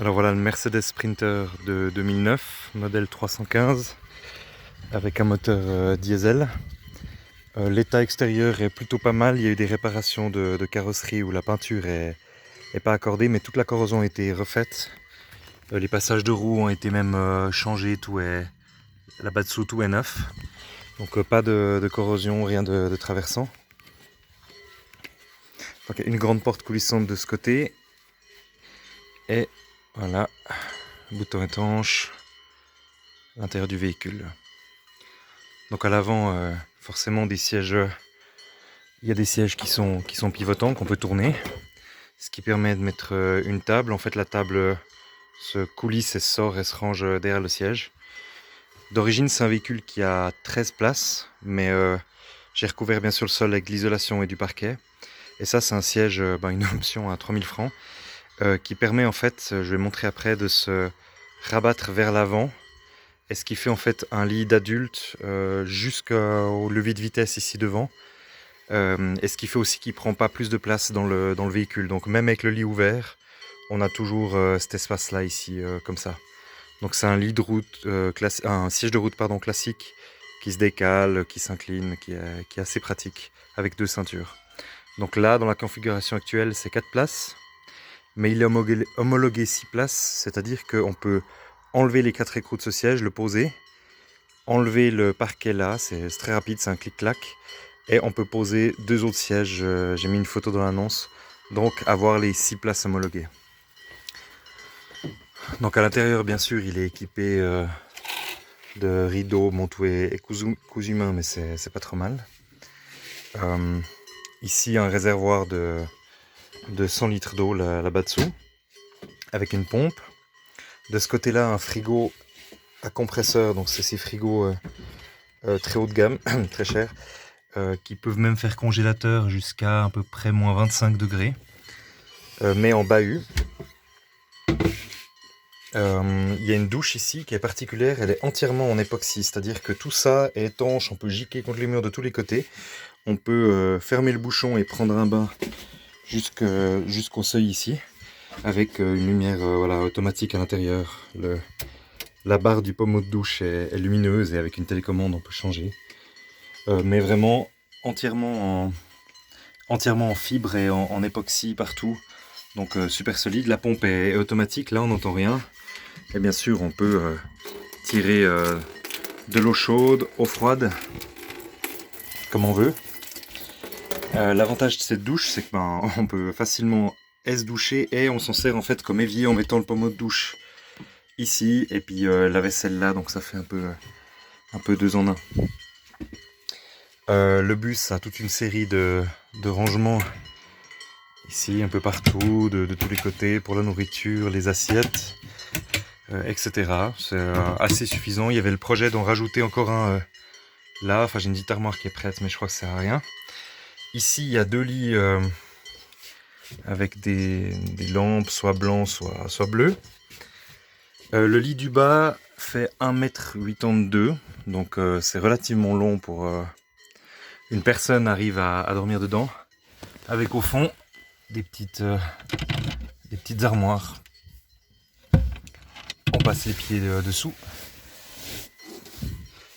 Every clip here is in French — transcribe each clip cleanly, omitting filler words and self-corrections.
Alors voilà le Mercedes Sprinter de 2009, modèle 315, avec un moteur diesel. L'état extérieur est plutôt pas mal, il y a eu des réparations de carrosserie où la peinture est pas accordée, mais toute la corrosion a été refaite. Les passages de roues ont été même changés, tout est là-bas dessous, tout est neuf. Donc pas de corrosion, rien de traversant. Donc une grande porte coulissante de ce côté. Et voilà, bouton étanche, l'intérieur du véhicule. Donc à l'avant, forcément des sièges, il y a des sièges qui sont pivotants, qu'on peut tourner. Ce qui permet de mettre une table. En fait la table se coulisse et sort et se range derrière le siège. D'origine c'est un véhicule qui a 13 places, mais j'ai recouvert bien sûr le sol avec de l'isolation et du parquet. Et ça c'est un siège, une option à 3000 francs, qui permet en fait, je vais montrer après, de se rabattre vers l'avant. Et ce qui fait en fait un lit d'adulte jusqu'au levier de vitesse ici devant. Et ce qui fait aussi qu'il prend pas plus de place dans le véhicule. Donc même avec le lit ouvert, on a toujours cet espace là ici comme ça. Donc c'est un lit de route, un siège de route pardon, classique qui se décale, qui s'incline, qui est assez pratique avec 2 ceintures. Donc là dans la configuration actuelle c'est 4 places, mais il est homologué 6 places, c'est-à-dire qu'on peut enlever les 4 écrous de ce siège, le poser, enlever le parquet là, c'est très rapide, c'est un clic-clac. Et on peut poser 2 autres sièges, j'ai mis une photo dans l'annonce, donc avoir les 6 places homologuées. Donc à l'intérieur bien sûr il est équipé de rideaux, bon tout est cousu main mais c'est pas trop mal. Ici un réservoir de 100 litres d'eau là-bas dessous, avec une pompe. De ce côté là un frigo à compresseur, donc c'est ces frigos très haut de gamme, très cher. Qui peuvent même faire congélateur jusqu'à à peu près moins 25 degrés, mais en bahut. Il y a une douche ici qui est particulière, elle est entièrement en époxy, c'est-à-dire que tout ça est étanche, on peut giquer contre les murs de tous les côtés, on peut fermer le bouchon et prendre un bain jusqu'au seuil ici, avec une lumière voilà, automatique à l'intérieur. La barre du pommeau de douche est lumineuse et avec une télécommande on peut changer. Mais vraiment entièrement en fibre et en époxy partout, donc super solide. La pompe est automatique, là on n'entend rien. Et bien sûr on peut tirer de l'eau chaude, eau froide, comme on veut. L'avantage de cette douche c'est que on peut facilement se doucher et on s'en sert en fait comme évier en mettant le pommeau de douche ici et puis la vaisselle là, donc ça fait un peu 2 en 1. Le bus a toute une série de rangements ici un peu partout, de tous les côtés, pour la nourriture, les assiettes, etc. C'est assez suffisant. Il y avait le projet d'en rajouter encore un là, enfin j'ai une petite armoire qui est prête mais je crois que ça sert à rien. Ici il y a 2 lits avec des lampes soit blancs soit bleus. Le lit du bas fait 1,82 m, donc c'est relativement long pour une personne arrive à dormir dedans, avec au fond des petites armoires. On passe les pieds dessous.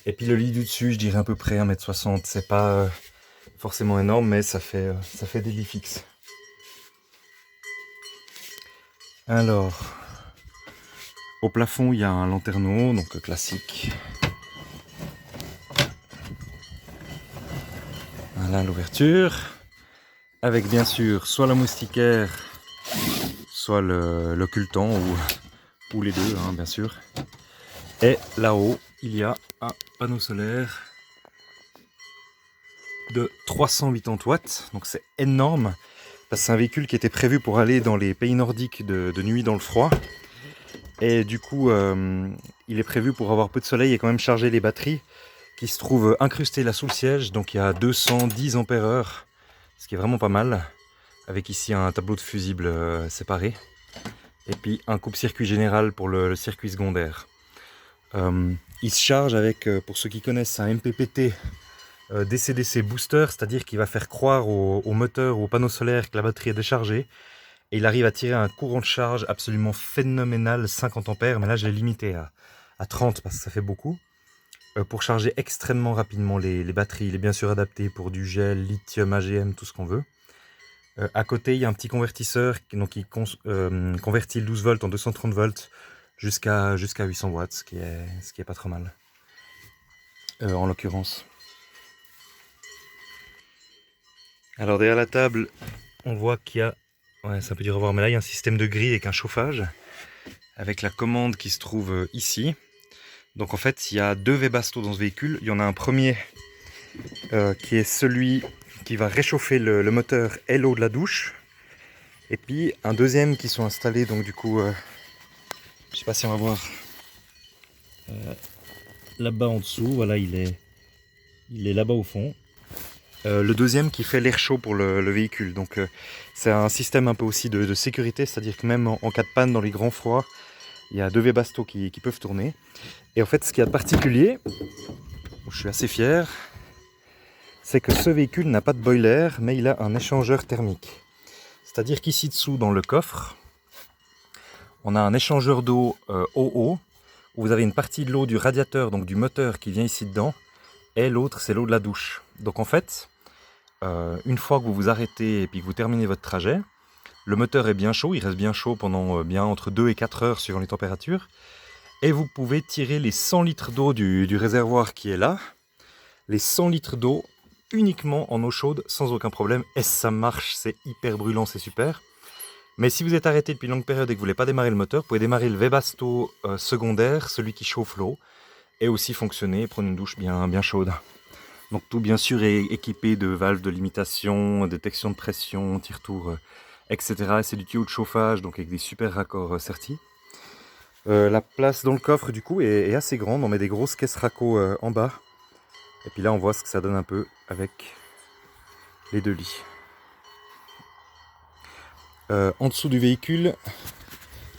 Et puis le lit du dessus, je dirais à peu près 1,60 m, c'est pas forcément énorme, mais ça fait des lits fixes. Alors, au plafond, il y a un lanterneau, donc classique. Voilà l'ouverture, avec bien sûr soit la moustiquaire, soit l'occultant, ou les deux, hein, bien sûr. Et là-haut, il y a un panneau solaire de 380 watts, donc c'est énorme. C'est un véhicule qui était prévu pour aller dans les pays nordiques de nuit dans le froid. Et du coup, il est prévu pour avoir peu de soleil et quand même charger les batteries qui se trouvent incrustées là sous le siège. Donc il y a 210 ampères-heure, ce qui est vraiment pas mal. Avec ici un tableau de fusible séparé. Et puis un coupe-circuit général pour le circuit secondaire. Il se charge avec, pour ceux qui connaissent, un MPPT DC-DC booster, c'est-à-dire qu'il va faire croire au moteur ou au panneau solaire que la batterie est déchargée. Et il arrive à tirer un courant de charge absolument phénoménal, 50 ampères, mais là je l'ai limité à 30 parce que ça fait beaucoup. Pour charger extrêmement rapidement les batteries. Il est bien sûr adapté pour du gel, lithium, AGM, tout ce qu'on veut. À côté, il y a un petit convertisseur qui convertit le 12 volts en 230 volts jusqu'à 800 watts, ce qui est pas trop mal, en l'occurrence. Alors derrière la table, on voit qu'il y a, ouais, c'est un peu dur à voir, mais là il y a un système de grille avec un chauffage, avec la commande qui se trouve ici. Donc en fait, il y a 2 Webasto dans ce véhicule. Il y en a un premier qui est celui qui va réchauffer le moteur et l'eau de la douche. Et puis un deuxième qui sont installés, donc du coup, je sais pas si on va voir là-bas en dessous, voilà, il est là-bas au fond. Le deuxième qui fait l'air chaud pour le véhicule. Donc c'est un système un peu aussi de sécurité, c'est-à-dire que même en cas de panne dans les grands froids, il y a 2 Webasto qui peuvent tourner. Et en fait, ce qu'il y a de particulier, je suis assez fier, c'est que ce véhicule n'a pas de boiler, mais il a un échangeur thermique. C'est-à-dire qu'ici dessous, dans le coffre, on a un échangeur d'eau OO, où vous avez une partie de l'eau du radiateur, donc du moteur qui vient ici dedans, et l'autre c'est l'eau de la douche. Donc en fait, une fois que vous vous arrêtez et puis que vous terminez votre trajet, le moteur est bien chaud, il reste bien chaud pendant bien entre 2 et 4 heures suivant les températures, et vous pouvez tirer les 100 litres d'eau du réservoir qui est là, les 100 litres d'eau uniquement en eau chaude sans aucun problème, et ça marche, c'est hyper brûlant, c'est super. Mais si vous êtes arrêté depuis une longue période et que vous ne voulez pas démarrer le moteur, vous pouvez démarrer le Webasto secondaire, celui qui chauffe l'eau, et aussi fonctionner, prendre une douche bien chaude. Donc tout bien sûr est équipé de valves de limitation, détection de pression, tire-tour, etc. Et c'est du tuyau de chauffage, donc avec des super raccords sertis. La place dans le coffre du coup est assez grande, on met des grosses caisses raccords en bas. Et puis là on voit ce que ça donne un peu avec les 2 lits. En dessous du véhicule,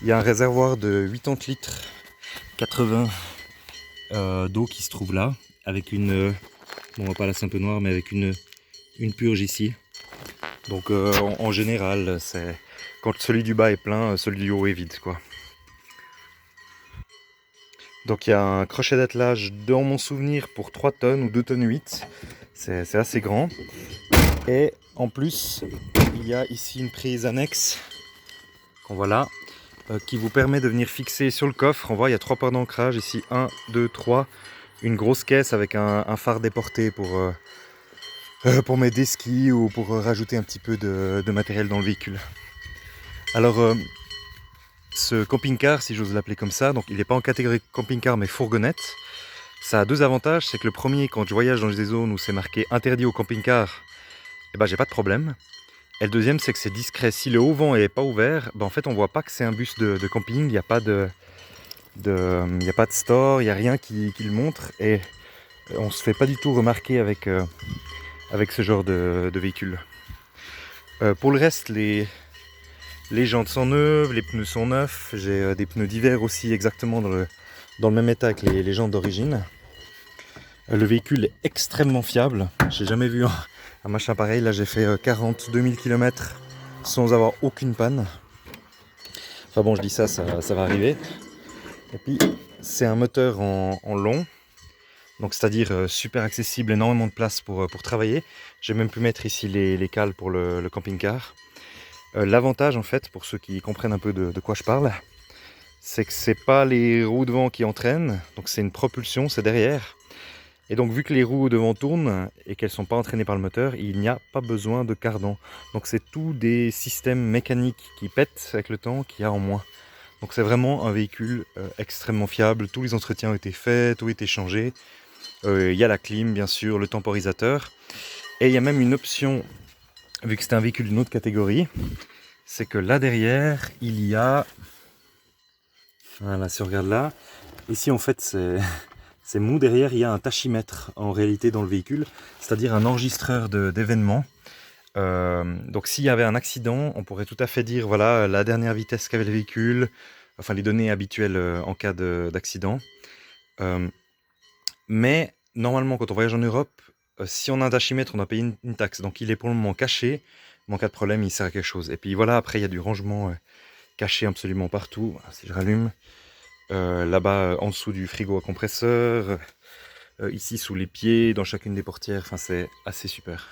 il y a un réservoir de 80 litres 80 d'eau qui se trouve là, avec une, bon on va pas là c'est un peu noir, mais avec une purge ici. Donc en général, c'est quand celui du bas est plein, celui du haut est vide, quoi. Donc il y a un crochet d'attelage dans mon souvenir pour 3 tonnes ou 2 tonnes 8. C'est assez grand. Et en plus, il y a ici une prise annexe, qu'on voit là, qui vous permet de venir fixer sur le coffre. On voit, il y a 3 ports d'ancrage ici, 1, 2, 3. Une grosse caisse avec un phare déporté pour mettre des skis ou pour rajouter un petit peu de matériel dans le véhicule. Alors, ce camping-car, si j'ose l'appeler comme ça, donc il n'est pas en catégorie camping-car mais fourgonnette. Ça a 2 avantages, c'est que le premier, quand je voyage dans des zones où c'est marqué interdit au camping-car, eh ben j'ai pas de problème. Et le deuxième, c'est que c'est discret. Si le haut-vent est pas ouvert, ben en fait on voit pas que c'est un bus de camping, il n'y a pas de store, il n'y a rien qui le montre, et on se fait pas du tout remarquer avec ce genre de véhicule. Pour le reste, les jantes sont neuves, les pneus sont neufs, j'ai des pneus d'hiver aussi exactement dans le même état que les jantes d'origine. Le véhicule est extrêmement fiable, j'ai jamais vu un machin pareil. Là j'ai fait 42 000 km sans avoir aucune panne. Enfin bon, je dis ça va arriver. Et puis c'est un moteur en long, donc c'est-à-dire super accessible, énormément de place pour travailler. J'ai même pu mettre ici les cales pour le camping-car. L'avantage en fait, pour ceux qui comprennent un peu de quoi je parle, c'est que c'est pas les roues devant qui entraînent, donc c'est une propulsion, c'est derrière. Et donc vu que les roues devant tournent et qu'elles ne sont pas entraînées par le moteur, il n'y a pas besoin de cardan. Donc c'est tout des systèmes mécaniques qui pètent avec le temps qu'il y a en moins. Donc c'est vraiment un véhicule extrêmement fiable, tous les entretiens ont été faits, tout a été changé. Il y a la clim bien sûr, le temporisateur. Et il y a même une option, vu que c'est un véhicule d'une autre catégorie, c'est que là derrière, il y a... Voilà, si on regarde là, ici en fait c'est mou, derrière il y a un tachymètre en réalité dans le véhicule, c'est-à-dire un enregistreur d'événements. Donc s'il y avait un accident, on pourrait tout à fait dire voilà la dernière vitesse qu'avait le véhicule, enfin les données habituelles en cas d'accident. Mais normalement quand on voyage en Europe, si on a un tachymètre on doit payer une taxe, donc il est pour le moment caché. Mais en cas de problème, il sert à quelque chose. Et puis voilà, après, il y a du rangement caché absolument partout. Voilà, si je rallume, là-bas, en dessous du frigo à compresseur, ici sous les pieds, dans chacune des portières. Enfin, c'est assez super.